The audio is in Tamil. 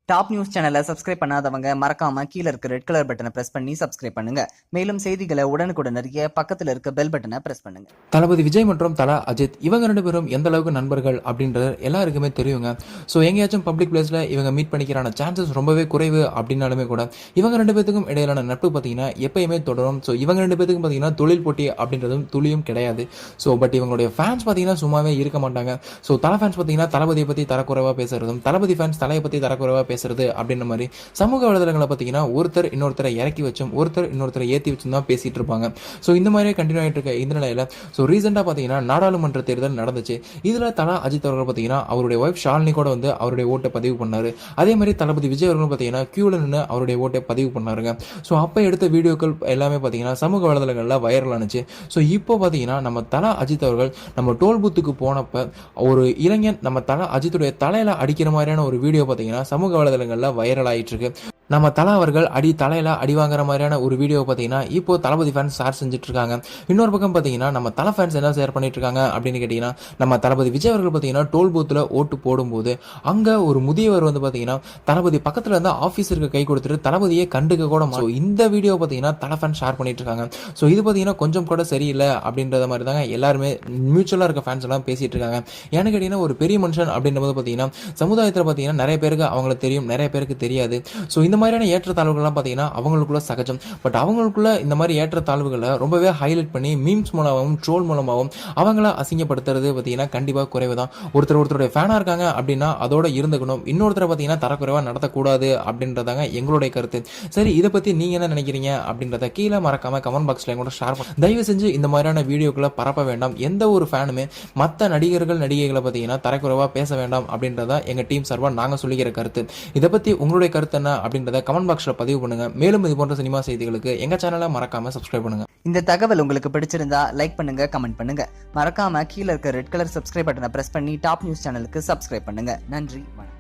டாப் நியூஸ் சேனலை சப்ஸ்கிரைப் பண்ணாதவங்க மறக்காம கீழ இருக்க ரெட் கலர் பட்டனை பிரஸ் பண்ணி சப்ஸ்கிரைப் பண்ணுங்க. மேலும் செய்திகளை உடனுக்குடன் அறிய பக்கத்துல இருக்க பெல் பட்டனை பிரஸ் பண்ணுங்க. தளபதி விஜய் மற்றும் தலா அஜித் இவங்க ரெண்டு பேரும் எந்த அளவுக்கு நண்பர்கள் அப்படின்றது எல்லாருக்குமே தெரியுங்க. ஸோ எங்கேயாச்சும் பப்ளிக் பிளேஸ்ல இவங்க மீட் பண்ணிக்கிறான சான்சஸ் ரொம்பவே குறைவு அப்படின்னாலுமே கூட இவங்க ரெண்டு பேத்துக்கும் இடையிலான நட்பு பார்த்தீங்கன்னா எப்பயுமே தொடரும். ஸோ இவங்க ரெண்டு பேத்துக்கும் பார்த்தீங்கன்னா தொழில் போட்டி அப்படின்றதும் துளியும் கிடையாது. ஸோ பட் இவங்களுடைய ஃபேன்ஸ் பார்த்தீங்கன்னா சும்மாவே இருக்க மாட்டாங்க. ஸோ தலை ஃபேன்ஸ் பார்த்தீங்கன்னா தளபதியை பற்றி தரக்குறைவாக பேசுறதும், தளபதி ஃபேன்ஸ் தலையை பற்றி தரக்குறைவாக பேசுறது அப்படின்ற மாதிரி சமூக வலைதளங்களை பார்த்தீங்கன்னா ஒருத்தர் இன்னொருத்தரை இறக்கி வச்சும் ஒருத்தர் இன்னொருத்தரை ஏற்றி வச்சும் தான் பேசிட்டு இருப்பாங்க. ஸோ இந்த மாதிரியே கண்டினியூ ஆகிட்டு இருக்க இந்த நிலையில ஸோ ரீசெண்டாக பார்த்தீங்கன்னா நாடாளுமன்ற தேர்தல் நடந்துச்சு. இதில் தலா அஜித் அவர்கள் பார்த்தீங்கன்னா அவருடைய ஒய்ஃப் ஷாலினி கூட வந்து அவருடைய ஓட்டை பதிவு பண்ணாரு. அதே மாதிரி தளபதி விஜய் அவர்களும் பார்த்தீங்கன்னா கியூல நின்று அவருடைய ஓட்டை பதிவு பண்ணாருங்க. ஸோ அப்போ எடுத்த வீடியோக்கள் எல்லாமே பார்த்தீங்கன்னா சமூக வலைதளங்களில் வைரல் ஆனிச்சு. ஸோ இப்போ பார்த்தீங்கன்னா நம்ம தலா அஜித் அவர்கள் நம்ம டோல் பூத்துக்கு போனப்ப ஒரு இளைஞன் நம்ம தலா அஜித்துடைய தலையில அடிக்கிற மாதிரியான ஒரு வீடியோ பார்த்தீங்கன்னா சமூக வலைதளங்களில் வைரல் ஆயிட்டு இருக்கு. நம்ம தலா அவர்கள் தலையில அடி வாங்குற மாதிரியான ஒரு வீடியோ பார்த்தீங்கன்னா இப்போ தளபதி ஃபேன்ஸ் ஷேர் செஞ்சுட்டு இருக்காங்க. இன்னொரு பக்கம் பார்த்தீங்கன்னா நம்ம தலை ஃபேன்ஸ் என்ன ஷேர் பண்ணிட்டு இருக்காங்க அப்படின்னு கேட்டீங்கன்னா நம்ம தளபதி விஜய் அவர்கள் பார்த்தீங்கன்னா டோல் பூத்தில் ஓட்டு போடும்போது அங்கே ஒரு முதியவர் வந்து பார்த்தீங்கன்னா தளபதி பக்கத்தில் இருந்த ஆஃபீஸருக்கு கை கொடுத்துட்டு தளபதியை கண்டுக்க கூட இந்த வீடியோ பார்த்தீங்கன்னா தலை ஃபேன்ஸ் ஷேர் பண்ணிட்டு இருக்காங்க. ஸோ இது பார்த்தீங்கன்னா கொஞ்சம் கூட சரியில்லை அப்படின்றத மாதிரி தாங்க எல்லாருமே மியூச்சுவலாக இருக்க ஃபேன்ஸ் எல்லாம் பேசிட்டு இருக்காங்க. ஏன்னு கேட்டீங்கன்னா ஒரு பெரிய மனுஷன் அப்படின்ற போது பார்த்தீங்கன்னா சமுதாயத்தில் பார்த்தீங்கன்னா நிறைய பேருக்கு அவங்கள தெரியும், நிறைய பேருக்கு தெரியாது. ஸோ இந்த மாதிரியான ஏற்றத்தாழ்வுகள்லாம் பார்த்தீங்கன்னா அவங்களுக்குள்ள சகஜம். பட் அவங்களுக்குள்ள இந்த மாதிரி ஏற்றத்தாழ்வுகளை ரொம்பவே ஹைலைட் பண்ணி மீம்ஸ் மூலமாகவும் ட்ரோல் மூலமாகவும் அவங்கள அசிங்கப்படுத்துறது பார்த்தீங்கன்னா கண்டிப்பாக குறைவு தான். ஒருத்தருடைய ஃபேனாக இருக்காங்க அப்படின்னா அதோட இருந்துக்கணும், இன்னொருத்தரை பார்த்தீங்கன்னா தரக்குறைவாக நடத்தக்கூடாது அப்படின்றதாங்க எங்களுடைய கருத்து. சரி, இதை பற்றி நீங்கள் என்ன நினைக்கிறீங்க அப்படின்றத கீழே மறக்காம கமெண்ட் பாக்ஸில் கூட ஷேர் பண்ணுங்க. தயவு செஞ்சு இந்த மாதிரியான வீடியோக்களை பரப்ப வேண்டாம். எந்த ஒரு ஃபேனுமே மற்ற நடிகர்கள் நடிகைகளை பார்த்தீங்கன்னா தரக்குறைவாக பேச வேண்டாம் அப்படின்றத எங்கள் டீம் சார்பாக நாங்கள் சொல்லிக்கிற கருத்து. இதை பற்றி உங்களுடைய கருத்து என்ன அப்படின்றத கமெண்ட் பாக்ஸ்ல பதிவு பண்ணுங்க. மேலும் இது போன்ற சினிமா செய்திகளுக்கு எங்க சேனலை மறக்காம சப்ஸ்கிரைப் பண்ணுங்க. இந்த தகவல் உங்களுக்கு பிடிச்சிருந்தா லைக் பண்ணுங்க, கமெண்ட் பண்ணுங்க. மறக்காம கீழ இருக்க ரெட் கலர் சப்ஸ்கிரைப் பட்டனை பிரஸ் பண்ணி டாப் நியூஸ் சேனலுக்கு சப்ஸ்கிரைப் பண்ணுங்க. நன்றி.